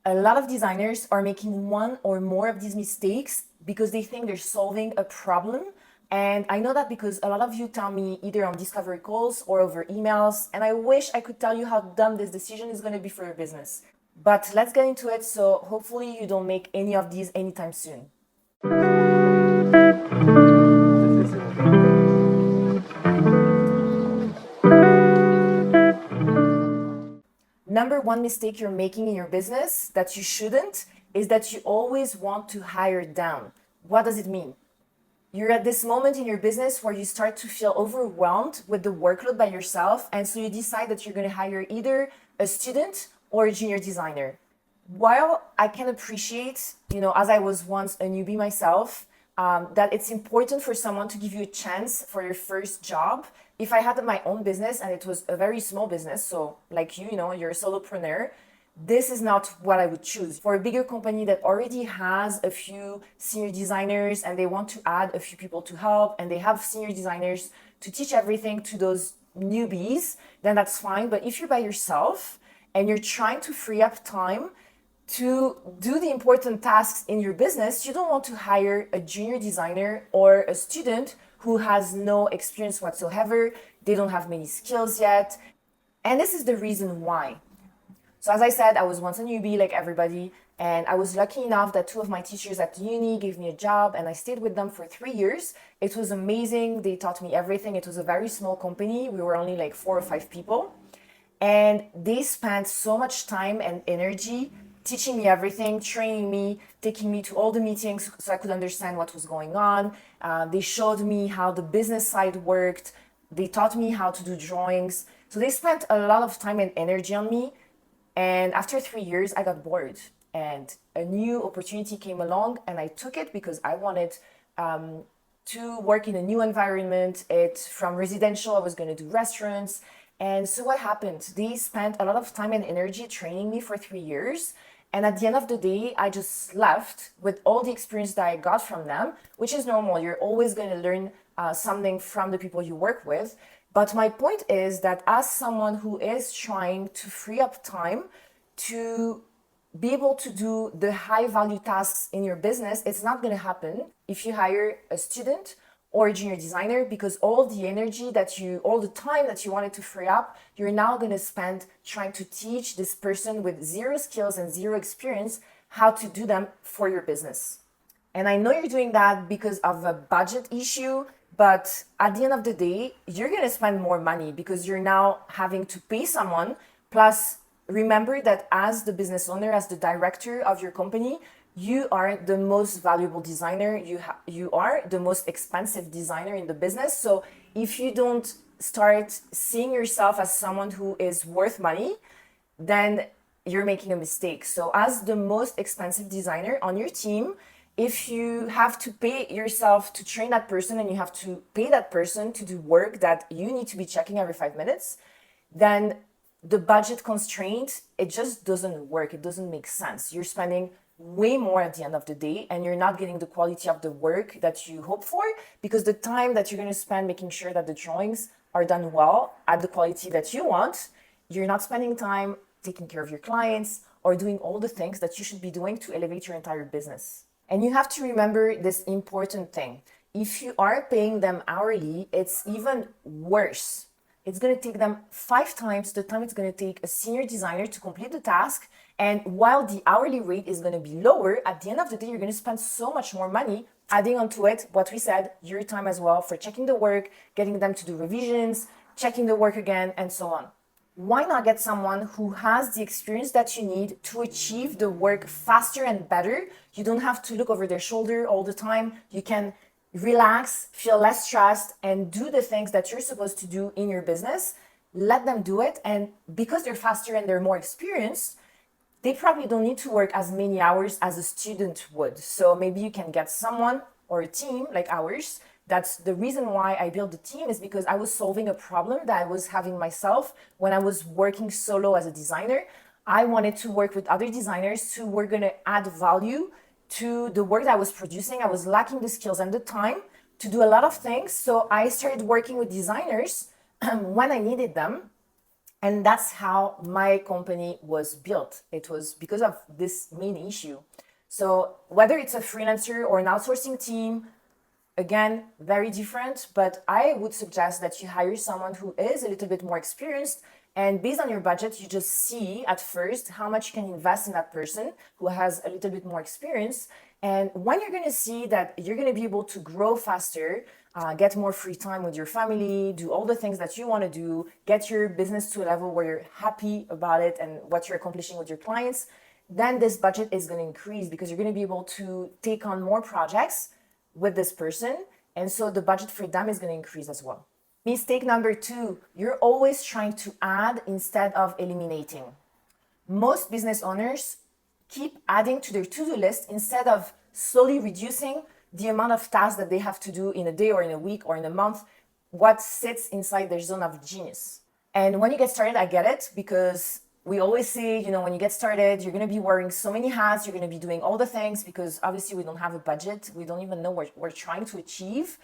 A lot of designers are making one or more of these mistakes because they think they're solving a problem. And I know that because a lot of you tell me either on discovery calls or over emails, and I wish I could tell you how dumb this decision is going to be for your business. But let's get into it, so hopefully you don't make any of these anytime soon. Number one mistake you're making in your business that you shouldn't is that you always want to hire down. What does it mean? You're at this moment in your business where you start to feel overwhelmed with the workload by yourself, and so you decide that you're going to hire either a student or a junior designer. While I can appreciate, as I was once a newbie myself, that it's important for someone to give you a chance for your first job. If I had my own business and it was a very small business, so like you're a solopreneur, this is not what I would choose. For a bigger company that already has a few senior designers and they want to add a few people to help and they have senior designers to teach everything to those newbies, then that's fine. But if you're by yourself and you're trying to free up time to do the important tasks in your business, you don't want to hire a junior designer or a student who has no experience whatsoever. They don't have many skills yet. And this is the reason why. So as I said, I was once a newbie like everybody, and I was lucky enough that two of my teachers at uni gave me a job and I stayed with them for 3 years. It was amazing. They taught me everything. It was a very small company. We were only like 4 or 5 people. And they spent so much time and energy teaching me everything, training me, taking me to all the meetings so I could understand what was going on. They showed me how the business side worked. They taught me how to do drawings. So they spent a lot of time and energy on me. And after 3 years, I got bored and a new opportunity came along and I took it because I wanted to work in a new environment. From residential, I was going to do restaurants. And so what happened? They spent a lot of time and energy training me for 3 years. And at the end of the day, I just left with all the experience that I got from them, which is normal. You're always going to learn something from the people you work with. But my point is that as someone who is trying to free up time to be able to do the high value tasks in your business, it's not going to happen if you hire a student or a junior designer, because all the time that you wanted to free up, you're now going to spend trying to teach this person with zero skills and zero experience how to do them for your business. And I know you're doing that because of a budget issue, but at the end of the day, you're going to spend more money because you're now having to pay someone. Plus, remember that as the business owner, as the director of your company, you are the most valuable designer. You are the most expensive designer in the business. So if you don't start seeing yourself as someone who is worth money, then you're making a mistake. So as the most expensive designer on your team, if you have to pay yourself to train that person and you have to pay that person to do work that you need to be checking every 5 minutes, then the budget constraint, it just doesn't work. It doesn't make sense. You're spending way more at the end of the day and you're not getting the quality of the work that you hope for, because the time that you're going to spend making sure that the drawings are done well at the quality that you want, you're not spending time taking care of your clients or doing all the things that you should be doing to elevate your entire business. And you have to remember this important thing. If you are paying them hourly, it's even worse. It's going to take them 5 times the time it's going to take a senior designer to complete the task. And while the hourly rate is going to be lower, at the end of the day, you're going to spend so much more money adding onto it what we said, your time as well for checking the work, getting them to do revisions, checking the work again, and so on. Why not get someone who has the experience that you need to achieve the work faster and better? You don't have to look over their shoulder all the time. You can relax, feel less stressed, and do the things that you're supposed to do in your business. Let them do it. And because they're faster and they're more experienced, they probably don't need to work as many hours as a student would. So maybe you can get someone or a team like ours. That's the reason why I built the team, is because I was solving a problem that I was having myself when I was working solo as a designer. I wanted to work with other designers who were going to add value to the work that I was producing. I was lacking the skills and the time to do a lot of things. So I started working with designers when I needed them. And that's how my company was built. It was because of this main issue. So whether it's a freelancer or an outsourcing team, again, very different, but I would suggest that you hire someone who is a little bit more experienced. And based on your budget, you just see at first how much you can invest in that person who has a little bit more experience. And when you're going to see that you're going to be able to grow faster, get more free time with your family, do all the things that you want to do, get your business to a level where you're happy about it and what you're accomplishing with your clients, then this budget is going to increase because you're going to be able to take on more projects with this person. And so the budget for them is going to increase as well. Mistake number 2, you're always trying to add instead of eliminating. Most business owners keep adding to their to-do list instead of slowly reducing the amount of tasks that they have to do in a day or in a week or in a month, what sits inside their zone of genius. And when you get started, I get it, because we always say, when you get started, you're going to be wearing so many hats, you're going to be doing all the things because obviously we don't have a budget. We don't even know what we're trying to achieve.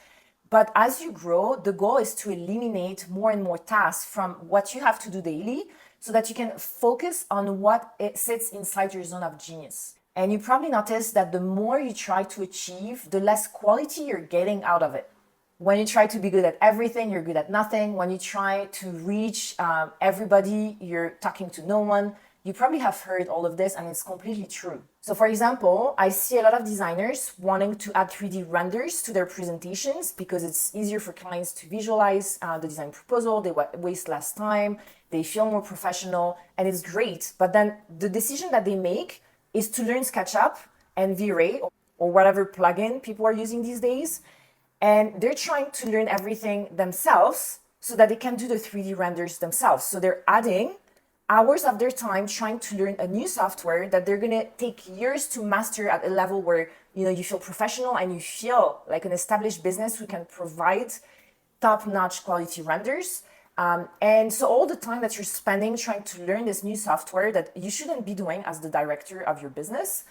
But as you grow, the goal is to eliminate more and more tasks from what you have to do daily so that you can focus on what it sits inside your zone of genius. And you probably notice that the more you try to achieve, the less quality you're getting out of it. When you try to be good at everything, you're good at nothing. When you try to reach everybody, you're talking to no one. You probably have heard all of this, and it's completely true. So for example, I see a lot of designers wanting to add 3D renders to their presentations because it's easier for clients to visualize the design proposal. They waste less time. They feel more professional, and it's great. But then the decision that they make is to learn SketchUp and V-Ray or whatever plugin people are using these days. And they're trying to learn everything themselves so that they can do the 3D renders themselves. So they're adding hours of their time trying to learn a new software that they're going to take years to master at a level where you feel professional and you feel like an established business who can provide top-notch quality renders. And so all the time that you're spending trying to learn this new software that you shouldn't be doing as the director of your business,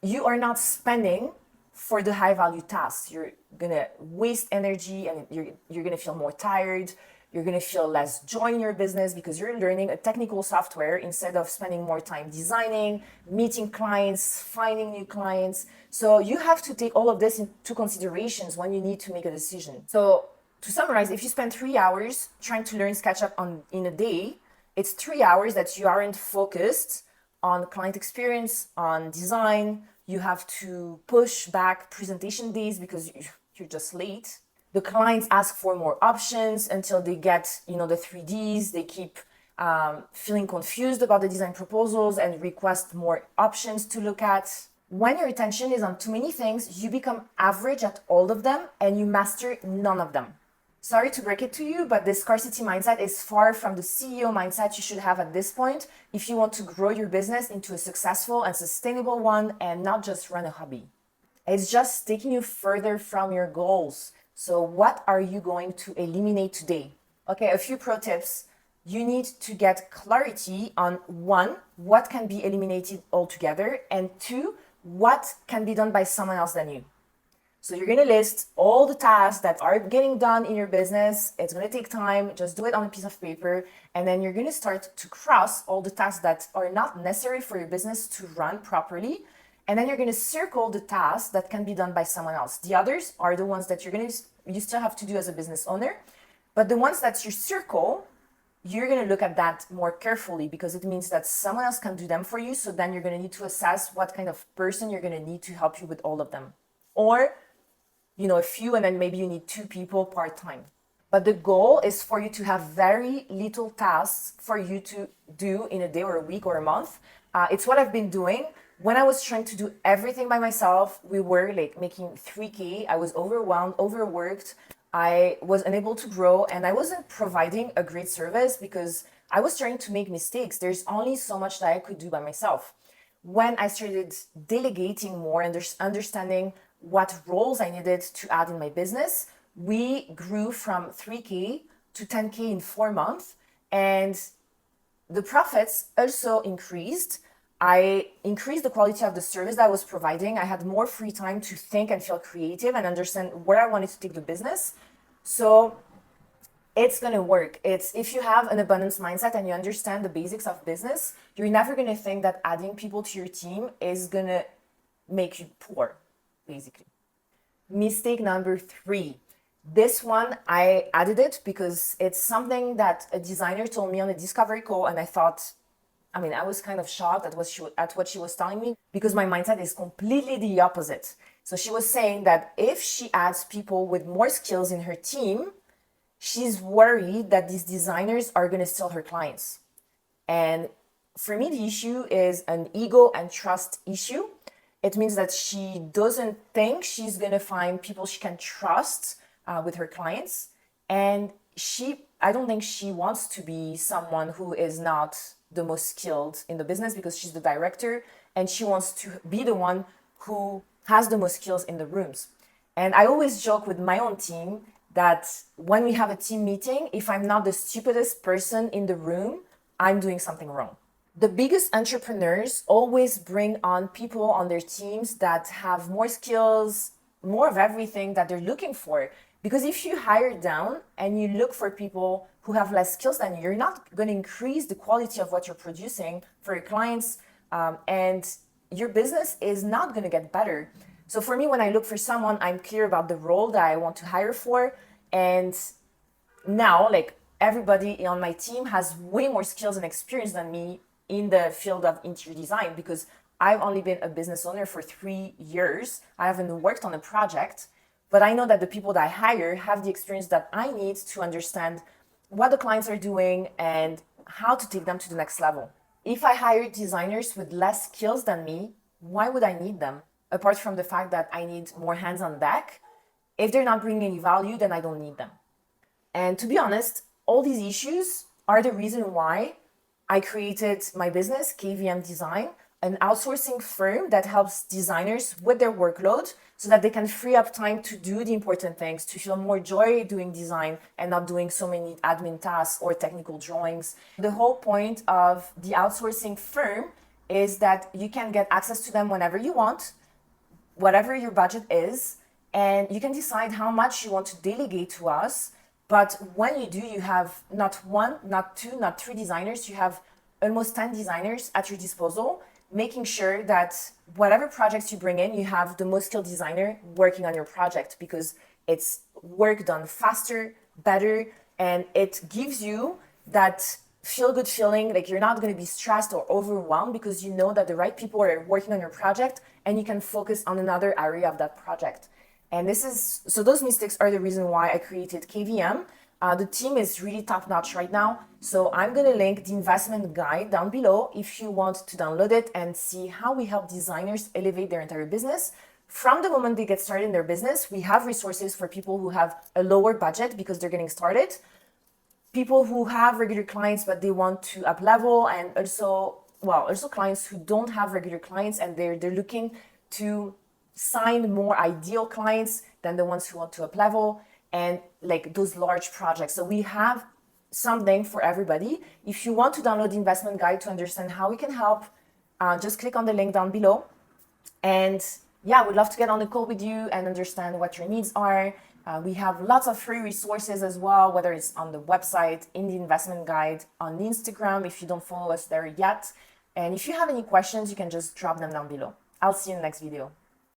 you are not spending for the high value tasks. You're gonna waste energy and you're gonna feel more tired. You're gonna feel less joy in your business because you're learning a technical software instead of spending more time designing, meeting clients, finding new clients. So you have to take all of this into considerations when you need to make a decision. So to summarize, if you spend 3 hours trying to learn SketchUp in a day, it's 3 hours that you aren't focused on client experience, on design. You have to push back presentation days because you're just late. The clients ask for more options until they get, the 3Ds. They keep feeling confused about the design proposals and request more options to look at. When your attention is on too many things, you become average at all of them and you master none of them. Sorry to break it to you, but this scarcity mindset is far from the CEO mindset you should have at this point if you want to grow your business into a successful and sustainable one and not just run a hobby. It's just taking you further from your goals. So what are you going to eliminate today? Okay, a few pro tips. You need to get clarity on 1, what can be eliminated altogether, and 2, what can be done by someone else than you. So you're going to list all the tasks that are getting done in your business. It's going to take time. Just do it on a piece of paper. And then you're going to start to cross all the tasks that are not necessary for your business to run properly. And then you're going to circle the tasks that can be done by someone else. The others are the ones that you still have to do as a business owner. But the ones that you circle, you're going to look at that more carefully because it means that someone else can do them for you. So then you're going to need to assess what kind of person you're going to need to help you with all of them. Or a few, and then maybe you need 2 people part-time. But the goal is for you to have very little tasks for you to do in a day or a week or a month. It's what I've been doing. When I was trying to do everything by myself, we were making 3K. I was overwhelmed, overworked. I was unable to grow, and I wasn't providing a great service because I was trying to make mistakes. There's only so much that I could do by myself. When I started delegating more and understanding what roles I needed to add in my business, we grew from 3K to 10K in 4 months. And the profits also increased. I increased the quality of the service that I was providing. I had more free time to think and feel creative and understand where I wanted to take the business. So it's going to work. It's if you have an abundance mindset and you understand the basics of business, you're never going to think that adding people to your team is going to make you poor, basically. Mistake number 3. This one, I added it because it's something that a designer told me on a discovery call, and I thought, I was kind of shocked at what she was telling me, because my mindset is completely the opposite. So she was saying that if she adds people with more skills in her team, she's worried that these designers are going to steal her clients. And for me, the issue is an ego and trust issue. It means that she doesn't think she's going to find people she can trust with her clients. And I don't think she wants to be someone who is not the most skilled in the business, because she's the director and she wants to be the one who has the most skills in the rooms. And I always joke with my own team that when we have a team meeting, if I'm not the stupidest person in the room, I'm doing something wrong. The biggest entrepreneurs always bring on people on their teams that have more skills, more of everything that they're looking for. Because if you hire down and you look for people who have less skills than you, you're not going to increase the quality of what you're producing for your clients, and your business is not going to get better. So for me, when I look for someone, I'm clear about the role that I want to hire for. And now, like, everybody on my team has way more skills and experience than me in the field of interior design, because I've only been a business owner for 3 years. I haven't worked on a project, but I know that the people that I hire have the experience that I need to understand what the clients are doing and how to take them to the next level. If I hire designers with less skills than me, why would I need them? Apart from the fact that I need more hands on deck, if they're not bringing any value, then I don't need them. And to be honest, all these issues are the reason why I created my business, KVM Design, an outsourcing firm that helps designers with their workload so that they can free up time to do the important things, to feel more joy doing design and not doing so many admin tasks or technical drawings. The whole point of the outsourcing firm is that you can get access to them whenever you want, whatever your budget is, and you can decide how much you want to delegate to us. But when you do, you have not 1, not 2, not 3 designers, you have almost 10 designers at your disposal, making sure that whatever projects you bring in, you have the most skilled designer working on your project, because it's work done faster, better, and it gives you that feel-good feeling, like you're not going to be stressed or overwhelmed, because you know that the right people are working on your project and you can focus on another area of that project. And those mistakes are the reason why I created KVM. The team is really top notch right now. So I'm going to link the investment guide down below if you want to download it and see how we help designers elevate their entire business. From the moment they get started in their business, we have resources for people who have a lower budget because they're getting started, people who have regular clients but they want to up level, and also clients who don't have regular clients and they're looking to sign more ideal clients than the ones who want to up level, and like those large projects. So we have something for everybody. If you want to download the investment guide to understand how we can help, just click on the link down below. And yeah, we'd love to get on the call with you and understand what your needs are. We have lots of free resources as well, whether it's on the website, in the investment guide, on Instagram if you don't follow us there yet. And if you have any questions, you can just drop them down below. I'll see you in the next video.